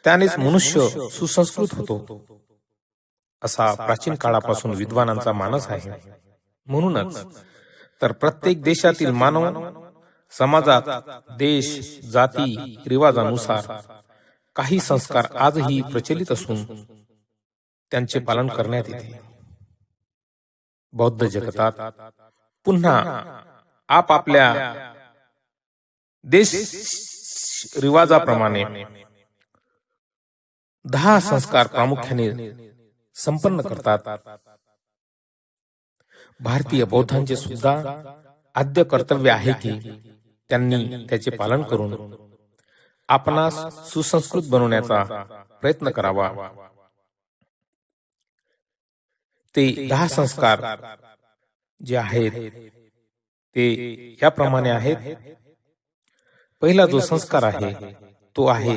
त्यानेच मनुष्य सुसंस्कृत होतो असा प्राचीन काळापासून विद्वानांचा मानस आहे. म्हणूनच तर प्रत्येक देशातील मानव समाजात देश जाती रिवाजानुसार काही संस्कार आजही प्रचलित असून त्यांचे पालन करण्यात येते. बौद्ध जगतात पुन्हा आपापल्या देश रिवाजाप्रमाणे 10 संस्कार प्रामुख्याने संपन्न करतात. भारतीय बौद्धांचे सुद्धा आद्य कर्तव्य आहे की त्यांनी त्याचे पालन करून आपणास सुसंस्कृत बनवण्याचा प्रयत्न करावा. ते 10 संस्कार जे आहेत ते याप्रमाणे आहेत. पहिला जो संस्कार आहे तो आहे